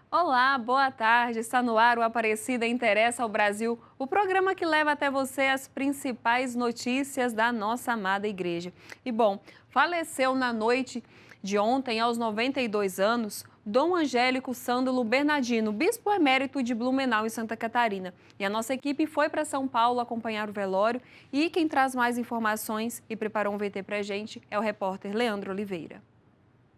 Olá, boa tarde. Está no ar o Aparecida Interessa ao Brasil, o programa que leva até você as principais notícias da nossa amada igreja. E bom, faleceu na noite de ontem, aos 92 anos, Dom Angélico Sândalo Bernardino, bispo emérito de Blumenau, em Santa Catarina. E a nossa equipe foi para São Paulo acompanhar o velório e quem traz mais informações e preparou um VT para a gente é o repórter Leandro Oliveira.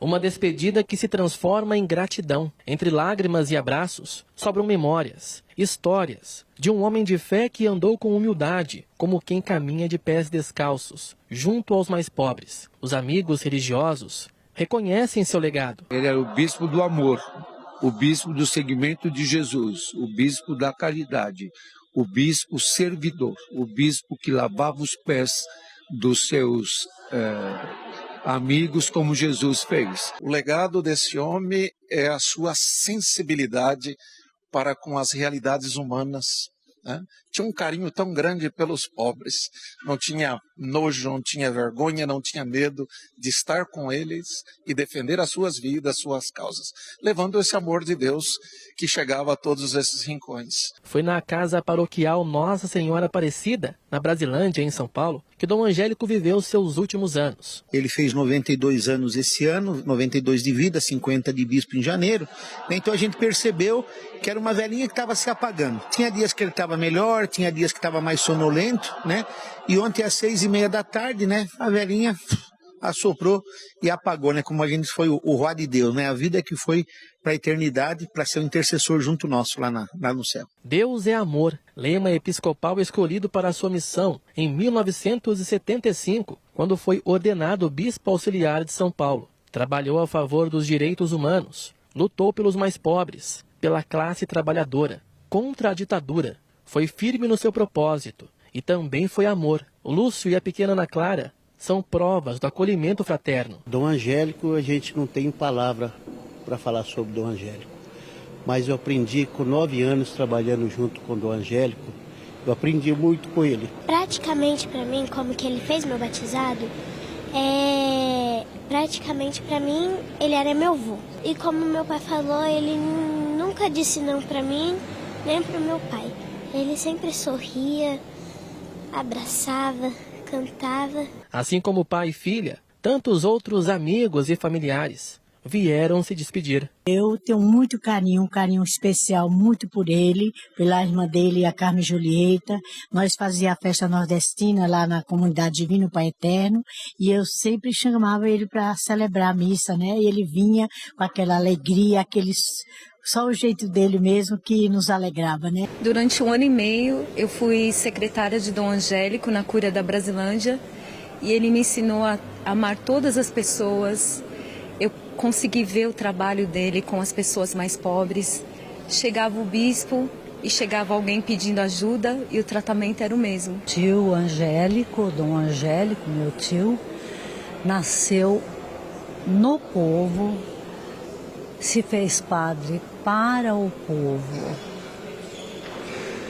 Uma despedida que se transforma em gratidão. Entre lágrimas e abraços, sobram memórias, histórias de um homem de fé que andou com humildade, como quem caminha de pés descalços, junto aos mais pobres. Os amigos religiosos reconhecem seu legado. Ele era o bispo do amor, o bispo do seguimento de Jesus, o bispo da caridade, o bispo servidor, o bispo que lavava os pés dos seus amigos como Jesus fez. O legado desse homem é a sua sensibilidade para com as realidades humanas, né? Tinha um carinho tão grande pelos pobres, não tinha nojo, não tinha vergonha, não tinha medo de estar com eles e defender as suas vidas, suas causas, levando esse amor de Deus que chegava a todos esses rincões. Foi na casa paroquial Nossa Senhora Aparecida, na Brasilândia, em São Paulo, que Dom Angélico viveu seus últimos anos. Ele fez 92 anos esse ano, 92 de vida, 50 de bispo em janeiro. Então a gente percebeu que era uma velhinha que estava se apagando. Tinha dias que ele estava melhor, tinha dias que estava mais sonolento, né? E ontem às 6h30 da tarde, né? A velhinha assoprou e apagou, né? Como a gente foi o roi de Deus, né? A vida que foi para a eternidade, para ser um intercessor junto nosso lá no céu. Deus é amor, lema episcopal escolhido para a sua missão em 1975, quando foi ordenado bispo auxiliar de São Paulo. Trabalhou a favor dos direitos humanos, lutou pelos mais pobres, pela classe trabalhadora, contra a ditadura. Foi firme no seu propósito e também foi amor. O Lúcio e a pequena Ana Clara são provas do acolhimento fraterno. Dom Angélico, a gente não tem palavra para falar sobre Dom Angélico. Mas eu aprendi com 9 anos trabalhando junto com Dom Angélico, eu aprendi muito com ele. Praticamente para mim, como que ele fez meu batizado, praticamente para mim ele era meu avô. E como meu pai falou, ele nunca disse não para mim, nem para o meu pai. Ele sempre sorria, abraçava, cantava. Assim como pai e filha, tantos outros amigos e familiares vieram se despedir. Eu tenho muito carinho, um carinho especial muito por ele, pela irmã dele, a Carmen Julieta. Nós fazíamos a festa nordestina lá na comunidade Divino Pai Eterno e eu sempre chamava ele para celebrar a missa, né? E ele vinha com aquela alegria, só o jeito dele mesmo que nos alegrava, né? Durante 1 ano e meio, eu fui secretária de Dom Angélico na Cúria da Brasilândia e ele me ensinou a amar todas as pessoas. Eu consegui ver o trabalho dele com as pessoas mais pobres. Chegava o bispo e chegava alguém pedindo ajuda e o tratamento era o mesmo. Tio Angélico, Dom Angélico, meu tio, nasceu no povo, se fez padre para o povo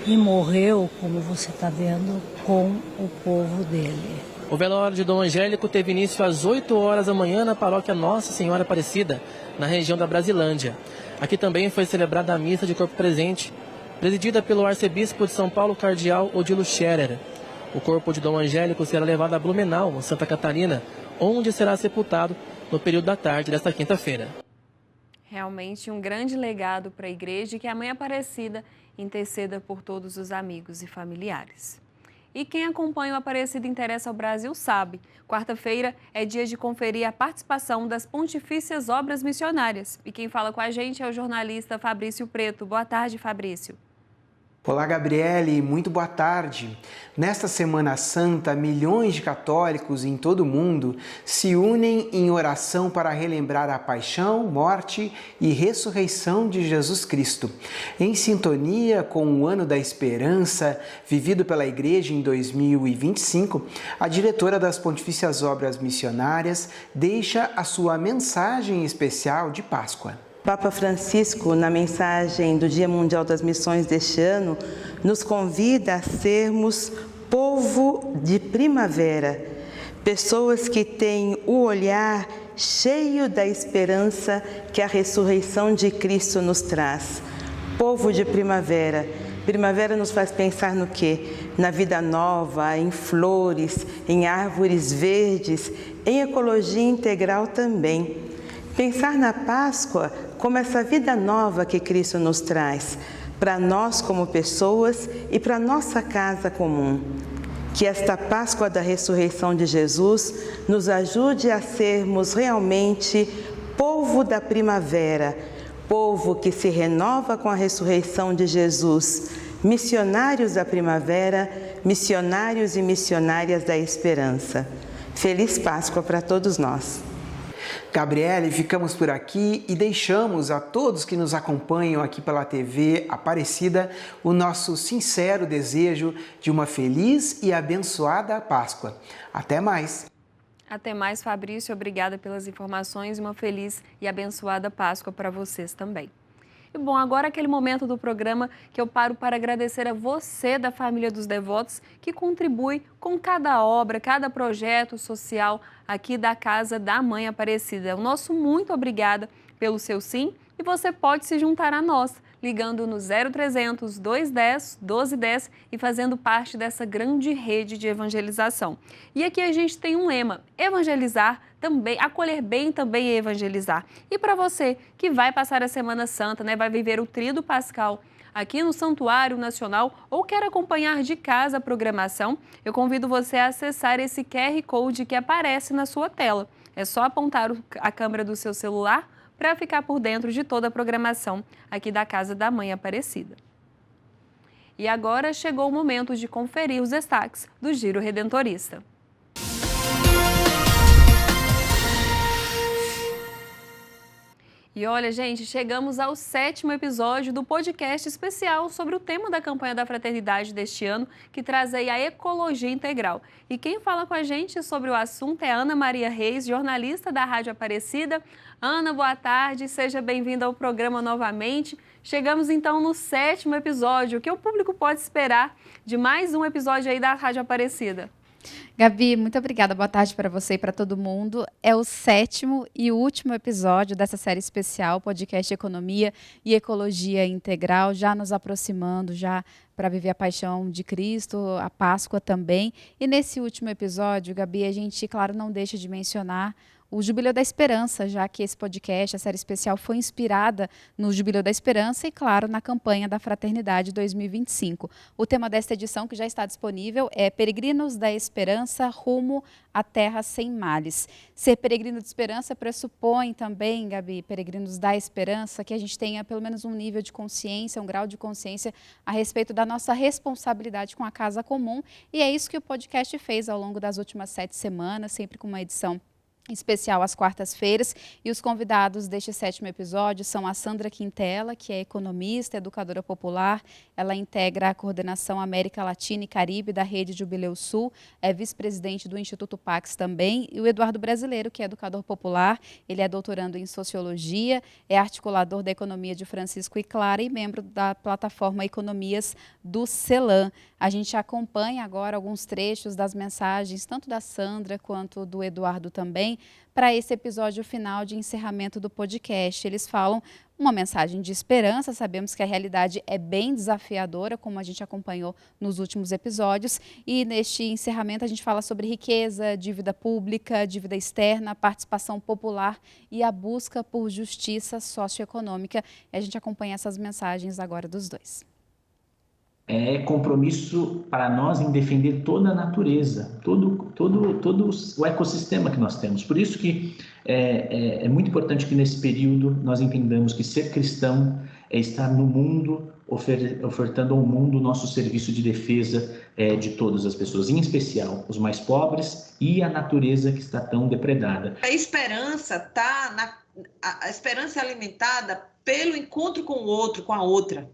e morreu, como você está vendo, com o povo dele. O velório de Dom Angélico teve início às 8 horas da manhã na paróquia Nossa Senhora Aparecida, na região da Brasilândia. Aqui também foi celebrada a missa de corpo presente, presidida pelo arcebispo de São Paulo, cardeal Odilo Scherer. O corpo de Dom Angélico será levado a Blumenau, Santa Catarina, onde será sepultado no período da tarde desta quinta-feira. Realmente um grande legado para a igreja e que a Mãe Aparecida interceda por todos os amigos e familiares. E quem acompanha o Aparecida Interessa ao Brasil sabe, quarta-feira é dia de conferir a participação das Pontifícias Obras Missionárias. E quem fala com a gente é o jornalista Fabrício Preto. Boa tarde, Fabrício. Olá, Gabriele, muito boa tarde. Nesta Semana Santa, milhões de católicos em todo o mundo se unem em oração para relembrar a paixão, morte e ressurreição de Jesus Cristo. Em sintonia com o Ano da Esperança, vivido pela Igreja em 2025, a diretora das Pontifícias Obras Missionárias deixa a sua mensagem especial de Páscoa. Papa Francisco, na mensagem do Dia Mundial das Missões deste ano, nos convida a sermos povo de primavera, pessoas que têm o olhar cheio da esperança que a ressurreição de Cristo nos traz. Povo de primavera. Primavera nos faz pensar no quê? Na vida nova, em flores, em árvores verdes, em ecologia integral também. Pensar na Páscoa como essa vida nova que Cristo nos traz, para nós como pessoas e para nossa casa comum. Que esta Páscoa da ressurreição de Jesus nos ajude a sermos realmente povo da primavera, povo que se renova com a ressurreição de Jesus, missionários da primavera, missionários e missionárias da esperança. Feliz Páscoa para todos nós. Gabriele, ficamos por aqui e deixamos a todos que nos acompanham aqui pela TV Aparecida o nosso sincero desejo de uma feliz e abençoada Páscoa. Até mais! Até mais, Fabrício. Obrigada pelas informações e uma feliz e abençoada Páscoa para vocês também. E bom, agora é aquele momento do programa que eu paro para agradecer a você da família dos devotos que contribui com cada obra, cada projeto social aqui da Casa da Mãe Aparecida. O nosso muito obrigada pelo seu sim e você pode se juntar a nós, ligando no 0300 210 1210 e fazendo parte dessa grande rede de evangelização. E aqui a gente tem um lema: evangelizar também, acolher bem também é evangelizar. E para você que vai passar a Semana Santa, vai viver o Tríduo Pascal aqui no Santuário Nacional ou quer acompanhar de casa a programação, eu convido você a acessar esse QR Code que aparece na sua tela. É só apontar a câmera do seu celular para ficar por dentro de toda a programação aqui da Casa da Mãe Aparecida. E agora chegou o momento de conferir os destaques do Giro Redentorista. E olha, gente, chegamos ao 7º episódio do podcast especial sobre o tema da campanha da Fraternidade deste ano, que traz aí a ecologia integral. E quem fala com a gente sobre o assunto é Ana Maria Reis, jornalista da Rádio Aparecida. Ana, boa tarde, seja bem-vinda ao programa novamente. Chegamos então no 7º episódio. O que o público pode esperar de mais um episódio aí da Rádio Aparecida? Gabi, muito obrigada. Boa tarde para você e para todo mundo. É o 7º e último episódio dessa série especial, podcast Economia e Ecologia Integral, já nos aproximando, já para viver a paixão de Cristo, a Páscoa também. E nesse último episódio, Gabi, a gente, claro, não deixa de mencionar o Jubileu da Esperança, já que esse podcast, a série especial, foi inspirada no Jubileu da Esperança e, claro, na campanha da Fraternidade 2025. O tema desta edição, que já está disponível, é Peregrinos da Esperança rumo à Terra Sem Males. Ser peregrino de esperança pressupõe também, Gabi, peregrinos da esperança, que a gente tenha pelo menos um nível de consciência, um grau de consciência a respeito da nossa responsabilidade com a casa comum. E é isso que o podcast fez ao longo das últimas 7 semanas, sempre com uma edição especial às quartas-feiras, e os convidados deste 7º episódio são a Sandra Quintela, que é economista, educadora popular, ela integra a coordenação América Latina e Caribe da Rede Jubileu Sul, é vice-presidente do Instituto Pax também, e o Eduardo Brasileiro, que é educador popular, ele é doutorando em Sociologia, é articulador da Economia de Francisco e Clara e membro da plataforma Economias do CELAM. A gente acompanha agora alguns trechos das mensagens, tanto da Sandra quanto do Eduardo também, para esse episódio final de encerramento do podcast. Eles falam uma mensagem de esperança, sabemos que a realidade é bem desafiadora, como a gente acompanhou nos últimos episódios, e neste encerramento a gente fala sobre riqueza, dívida pública, dívida externa, participação popular e a busca por justiça socioeconômica. E a gente acompanha essas mensagens agora dos dois. É compromisso para nós em defender toda a natureza, todo o ecossistema que nós temos. Por isso que é muito importante que nesse período nós entendamos que ser cristão é estar no mundo, ofertando ao mundo o nosso serviço de defesa de todas as pessoas, em especial os mais pobres e a natureza que está tão depredada. A esperança a esperança é alimentada pelo encontro com o outro, com a outra.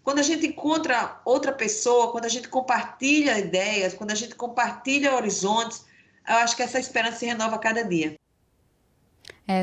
Quando a gente encontra outra pessoa, quando a gente compartilha ideias, quando a gente compartilha horizontes, eu acho que essa esperança se renova a cada dia.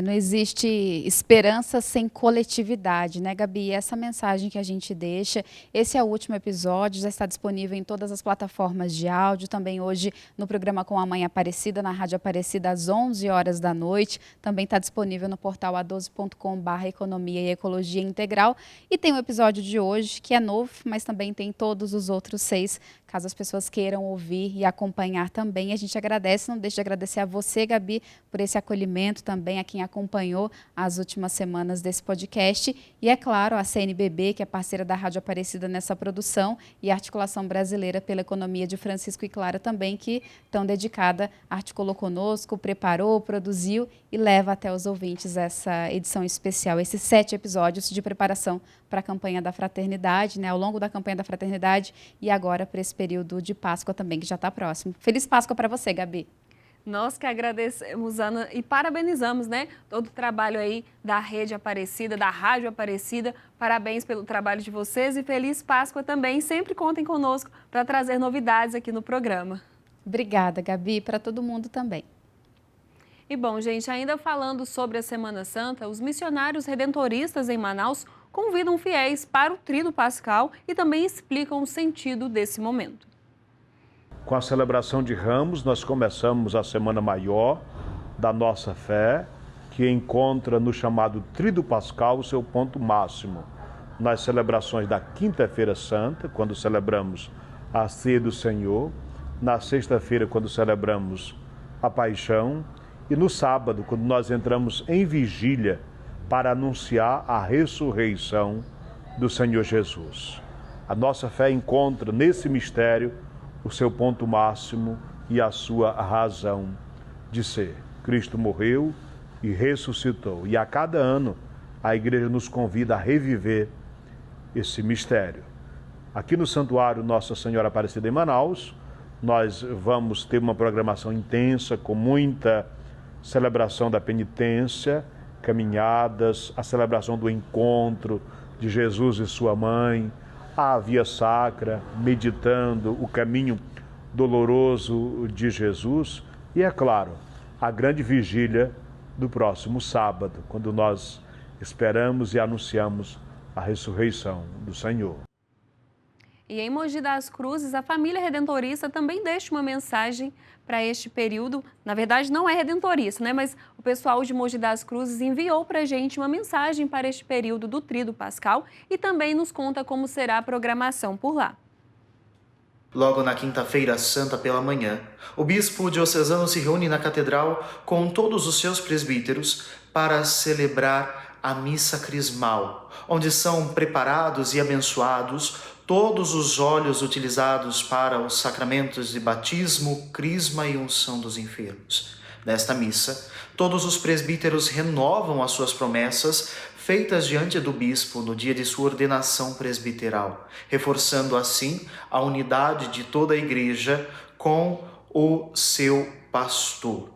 Não existe esperança sem coletividade, né, Gabi? Essa mensagem que a gente deixa, esse é o último episódio, já está disponível em todas as plataformas de áudio, também hoje no programa Com a Mãe Aparecida, na Rádio Aparecida, às 11 horas da noite, também está disponível no portal a12.com/economia e ecologia integral, e tem o episódio de hoje, que é novo, mas também tem todos os outros 6, caso as pessoas queiram ouvir e acompanhar também. A gente agradece, não deixa de agradecer a você, Gabi, por esse acolhimento também, a quem acompanhou as últimas semanas desse podcast. E, é claro, a CNBB, que é parceira da Rádio Aparecida nessa produção, e a Articulação Brasileira pela Economia de Francisco e Clara também, que estão dedicada, articulou conosco, preparou, produziu e leva até os ouvintes essa edição especial, esses 7 episódios de preparação para a campanha da Fraternidade, né, ao longo da campanha da Fraternidade e agora para esse período de Páscoa também, que já está próximo. Feliz Páscoa para você, Gabi. Nós que agradecemos, Ana, e parabenizamos, né, todo o trabalho aí da Rede Aparecida, da Rádio Aparecida. Parabéns pelo trabalho de vocês e feliz Páscoa também. Sempre contem conosco para trazer novidades aqui no programa. Obrigada, Gabi, para todo mundo também. E bom, gente, ainda falando sobre a Semana Santa, os missionários redentoristas em Manaus convidam fiéis para o Tríduo Pascal e também explicam o sentido desse momento. Com a celebração de Ramos, nós começamos a Semana Maior da nossa fé, que encontra no chamado Tríduo Pascal o seu ponto máximo. Nas celebrações da Quinta-feira Santa, quando celebramos a Ceia do Senhor, na sexta-feira, quando celebramos a Paixão, e no sábado, quando nós entramos em vigília para anunciar a ressurreição do Senhor Jesus. A nossa fé encontra nesse mistério o seu ponto máximo e a sua razão de ser. Cristo morreu e ressuscitou. E a cada ano a Igreja nos convida a reviver esse mistério. Aqui no Santuário Nossa Senhora Aparecida em Manaus, nós vamos ter uma programação intensa, com muita celebração da penitência, caminhadas, a celebração do encontro de Jesus e sua mãe, a Via Sacra, meditando o caminho doloroso de Jesus e, é claro, a grande vigília do próximo sábado, quando nós esperamos e anunciamos a ressurreição do Senhor. E em Mogi das Cruzes, a família redentorista também deixa uma mensagem para este período. Na verdade, não é redentorista, né? Mas o pessoal de Mogi das Cruzes enviou para a gente uma mensagem para este período do Tríduo Pascal e também nos conta como será a programação por lá. Logo na Quinta-feira Santa pela manhã, o bispo diocesano se reúne na catedral com todos os seus presbíteros para celebrar a missa crismal, onde são preparados e abençoados todos os óleos utilizados para os sacramentos de batismo, crisma e unção dos enfermos. Nesta missa, todos os presbíteros renovam as suas promessas feitas diante do bispo no dia de sua ordenação presbiteral, reforçando assim a unidade de toda a Igreja com o seu pastor.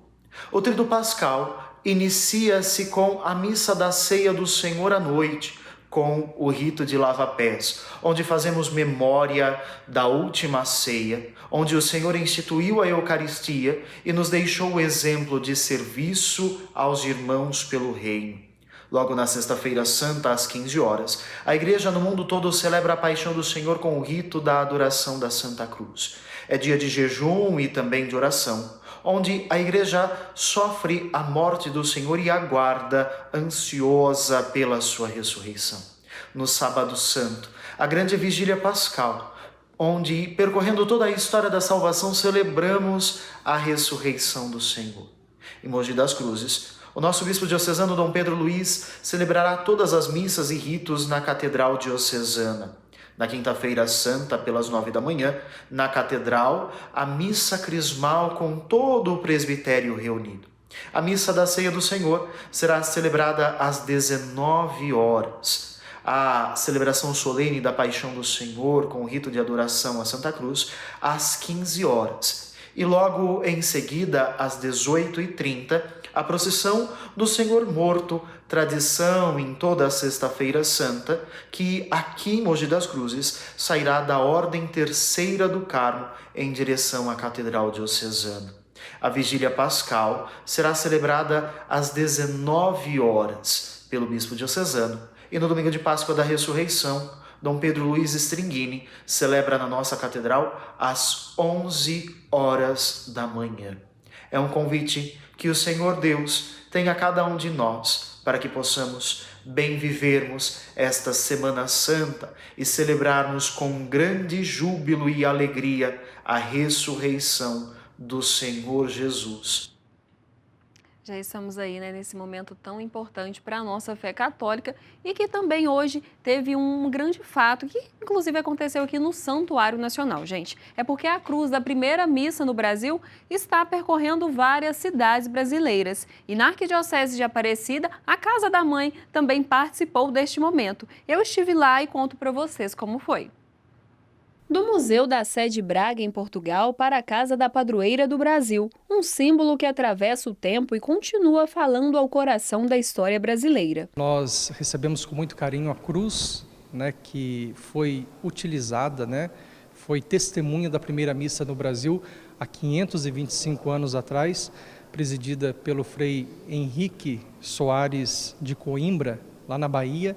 O Tríduo Pascal inicia-se com a missa da Ceia do Senhor à noite, com o rito de lava-pés, onde fazemos memória da última ceia, onde o Senhor instituiu a Eucaristia e nos deixou o exemplo de serviço aos irmãos pelo reino. Logo na Sexta-feira Santa, às 15 horas, a Igreja no mundo todo celebra a Paixão do Senhor com o rito da adoração da Santa Cruz. É dia de jejum e também de oração, onde a Igreja sofre a morte do Senhor e aguarda, ansiosa pela sua ressurreição. No Sábado Santo, a grande vigília pascal, onde, percorrendo toda a história da salvação, celebramos a ressurreição do Senhor. Em Mogi das Cruzes, o nosso bispo diocesano Dom Pedro Luiz celebrará todas as missas e ritos na Catedral Diocesana. Na Quinta-feira Santa, pelas 9 da manhã, na Catedral, a missa crismal com todo o presbitério reunido. A missa da Ceia do Senhor será celebrada às 19 horas. A celebração solene da Paixão do Senhor, com o rito de adoração à Santa Cruz, às 15 horas. E logo em seguida, às 18h30, a procissão do Senhor Morto, tradição em toda a Sexta-feira Santa, que aqui em Mogi das Cruzes sairá da Ordem Terceira do Carmo em direção à Catedral Diocesana. A vigília pascal será celebrada às 19 horas pelo bispo diocesano. E no domingo de Páscoa da Ressurreição, Dom Pedro Luiz Stringini celebra na nossa catedral às 11 horas da manhã. É um convite que o Senhor Deus tem a cada um de nós para que possamos bem vivermos esta Semana Santa e celebrarmos com grande júbilo e alegria a ressurreição do Senhor Jesus. Já estamos aí, né, nesse momento tão importante para a nossa fé católica e que também hoje teve um grande fato que, inclusive, aconteceu aqui no Santuário Nacional, gente. É porque a cruz da primeira missa no Brasil está percorrendo várias cidades brasileiras. E na Arquidiocese de Aparecida, a Casa da Mãe também participou deste momento. Eu estive lá e conto para vocês como foi. Do Museu da Sé de Braga, em Portugal, para a Casa da Padroeira do Brasil, um símbolo que atravessa o tempo e continua falando ao coração da história brasileira. Nós recebemos com muito carinho a cruz, né, que foi utilizada, né, foi testemunha da primeira missa no Brasil há 525 anos atrás, presidida pelo Frei Henrique Soares de Coimbra, lá na Bahia.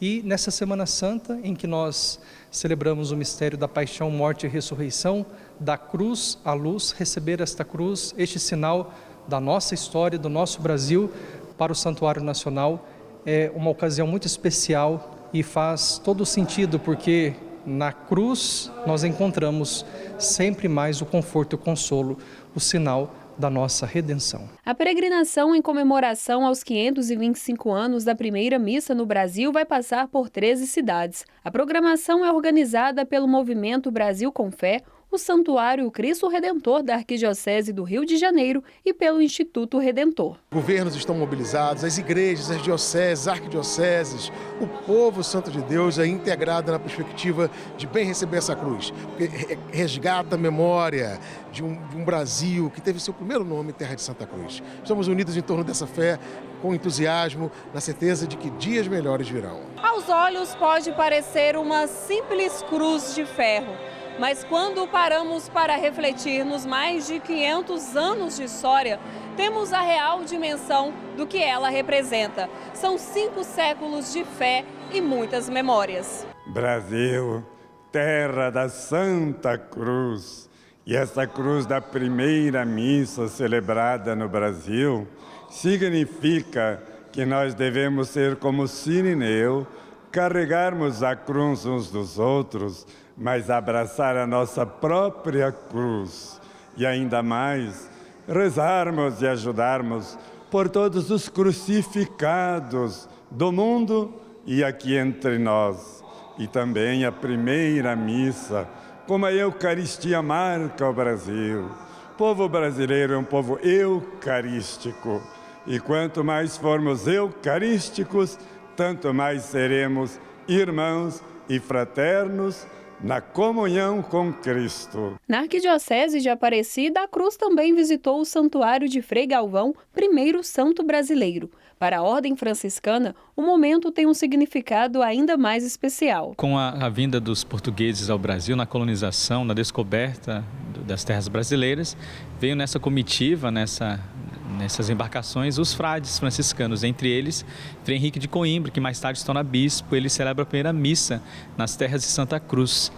E nessa Semana Santa, em que nós celebramos o mistério da paixão, morte e ressurreição, da cruz à luz, receber esta cruz, este sinal da nossa história, do nosso Brasil, para o Santuário Nacional, é uma ocasião muito especial e faz todo sentido, porque na cruz nós encontramos sempre mais o conforto e o consolo, o sinal da nossa redenção. A peregrinação em comemoração aos 525 anos da primeira missa no Brasil vai passar por 13 cidades. A programação é organizada pelo Movimento Brasil com Fé, o Santuário Cristo Redentor da Arquidiocese do Rio de Janeiro e pelo Instituto Redentor. Governos estão mobilizados, as igrejas, as dioceses, arquidioceses, o povo santo de Deus é integrado na perspectiva de bem receber essa cruz, porque resgata a memória de um Brasil que teve seu primeiro nome, Terra de Santa Cruz. Estamos unidos em torno dessa fé, com entusiasmo, na certeza de que dias melhores virão. Aos olhos pode parecer uma simples cruz de ferro, mas quando paramos para refletir nos mais de 500 anos de história, temos a real dimensão do que ela representa. São 5 séculos de fé e muitas memórias. Brasil, terra da Santa Cruz. E essa cruz da primeira missa celebrada no Brasil significa que nós devemos ser como Cirineu, carregarmos a cruz uns dos outros, mas abraçar a nossa própria cruz e ainda mais rezarmos e ajudarmos por todos os crucificados do mundo e aqui entre nós. E também a primeira missa, como a Eucaristia marca o Brasil. O povo brasileiro é um povo eucarístico e quanto mais formos eucarísticos, tanto mais seremos irmãos e fraternos na comunhão com Cristo. Na Arquidiocese de Aparecida, a cruz também visitou o Santuário de Frei Galvão, primeiro santo brasileiro. Para a Ordem Franciscana, o momento tem um significado ainda mais especial. Com a vinda dos portugueses ao Brasil, na colonização, na descoberta das terras brasileiras, veio nessa comitiva, nessas embarcações, os frades franciscanos, entre eles Frei Henrique de Coimbra, que mais tarde se torna bispo. Ele celebra a primeira missa nas terras de Santa Cruz.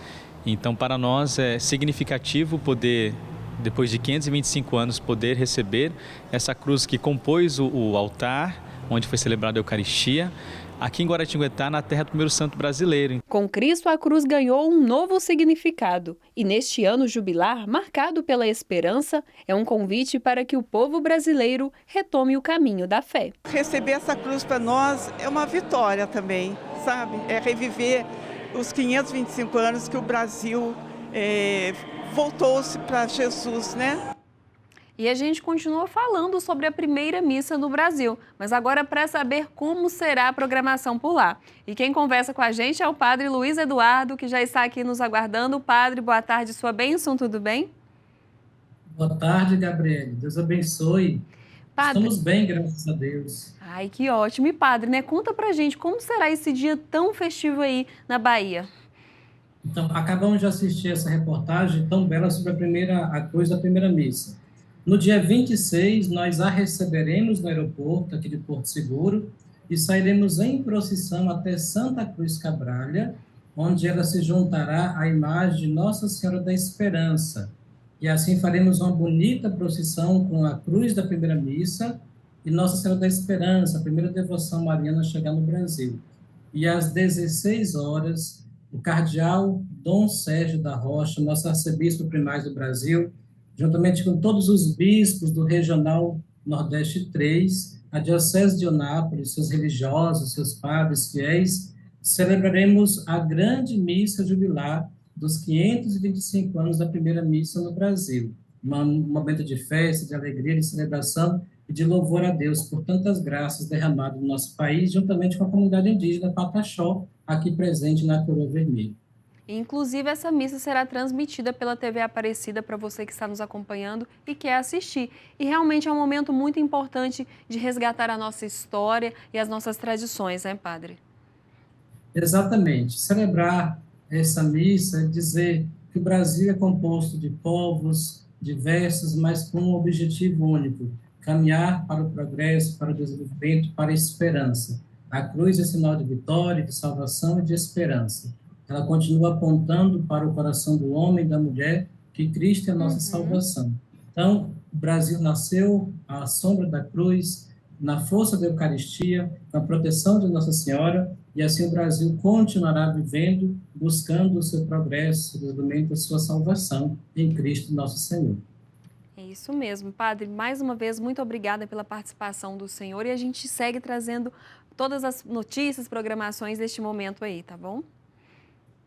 Então, para nós é significativo poder, depois de 525 anos, poder receber essa cruz que compôs o altar, onde foi celebrada a Eucaristia, aqui em Guaratinguetá, na terra do primeiro santo brasileiro. Com Cristo, a cruz ganhou um novo significado. E neste ano jubilar, marcado pela esperança, é um convite para que o povo brasileiro retome o caminho da fé. Receber essa cruz para nós é uma vitória também, sabe? É reviver os 525 anos que o Brasil voltou-se para Jesus, né? E a gente continua falando sobre a primeira missa no Brasil, mas agora para saber como será a programação por lá. E quem conversa com a gente é o padre Luiz Eduardo, que já está aqui nos aguardando. Padre, boa tarde, sua bênção, tudo bem? Boa tarde, Gabriele. Deus abençoe. Padre... Estamos bem, graças a Deus. Ai, que ótimo. E padre, né? Conta pra gente como será esse dia tão festivo aí na Bahia. Então, acabamos de assistir essa reportagem tão bela sobre a cruz da primeira missa. No dia 26, nós a receberemos no aeroporto aqui de Porto Seguro e sairemos em procissão até Santa Cruz Cabralha, onde ela se juntará à imagem de Nossa Senhora da Esperança. E assim faremos uma bonita procissão com a cruz da primeira missa e Nossa Senhora da Esperança, a primeira devoção mariana a chegar no Brasil. E às 16 horas, o cardeal Dom Sérgio da Rocha, nosso arcebispo primaz do Brasil, juntamente com todos os bispos do Regional Nordeste 3, a Diocese de Onápolis, seus religiosos, seus padres fiéis, celebraremos a grande missa jubilar dos 525 anos da primeira missa no Brasil. Um momento de festa, de alegria, de celebração e de louvor a Deus por tantas graças derramadas no nosso país, juntamente com a comunidade indígena Pataxó, aqui presente na Coroa Vermelha. Inclusive, essa missa será transmitida pela TV Aparecida para você que está nos acompanhando e quer assistir. E realmente é um momento muito importante de resgatar a nossa história e as nossas tradições, né, padre? Exatamente. Celebrar essa missa é dizer que o Brasil é composto de povos diversos, mas com um objetivo único: caminhar para o progresso, para o desenvolvimento, para a esperança. A cruz é sinal de vitória, de salvação e de esperança. Ela continua apontando para o coração do homem e da mulher que Cristo é a nossa salvação. Então, o Brasil nasceu à sombra da cruz, na força da Eucaristia, com a proteção de Nossa Senhora, e assim o Brasil continuará vivendo, buscando o seu progresso, o desenvolvimento da sua salvação em Cristo nosso Senhor. É isso mesmo, padre. Mais uma vez, muito obrigada pela participação do senhor e a gente segue trazendo todas as notícias, programações deste momento aí, tá bom?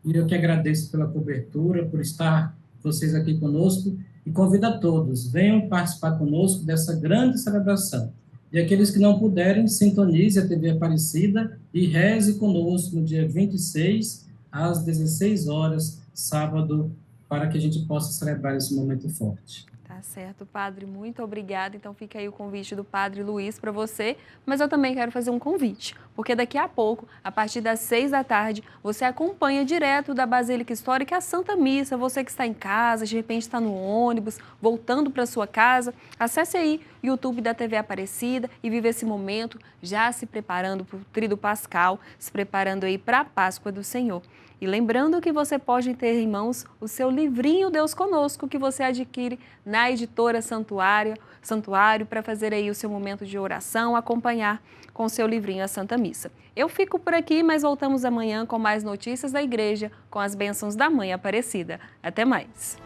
E eu que agradeço pela cobertura, por estar vocês aqui conosco e convido a todos, venham participar conosco dessa grande celebração. E aqueles que não puderem, sintonize a TV Aparecida e reze conosco no dia 26, às 16 horas, sábado, para que a gente possa celebrar esse momento forte. Tá certo, padre. Muito obrigada. Então fica aí o convite do padre Luiz para você, mas eu também quero fazer um convite, porque daqui a pouco, a partir das 6 da tarde, você acompanha direto da Basílica Histórica a Santa Missa. Você que está em casa, de repente está no ônibus, voltando para sua casa, acesse aí o YouTube da TV Aparecida e vive esse momento já se preparando para o Tríduo Pascal, se preparando aí para a Páscoa do Senhor. E lembrando que você pode ter em mãos o seu livrinho Deus Conosco, que você adquire na editora Santuário, para fazer aí o seu momento de oração, acompanhar com o seu livrinho a Santa Missa. Eu fico por aqui, mas voltamos amanhã com mais notícias da igreja, com as bênçãos da Mãe Aparecida. Até mais!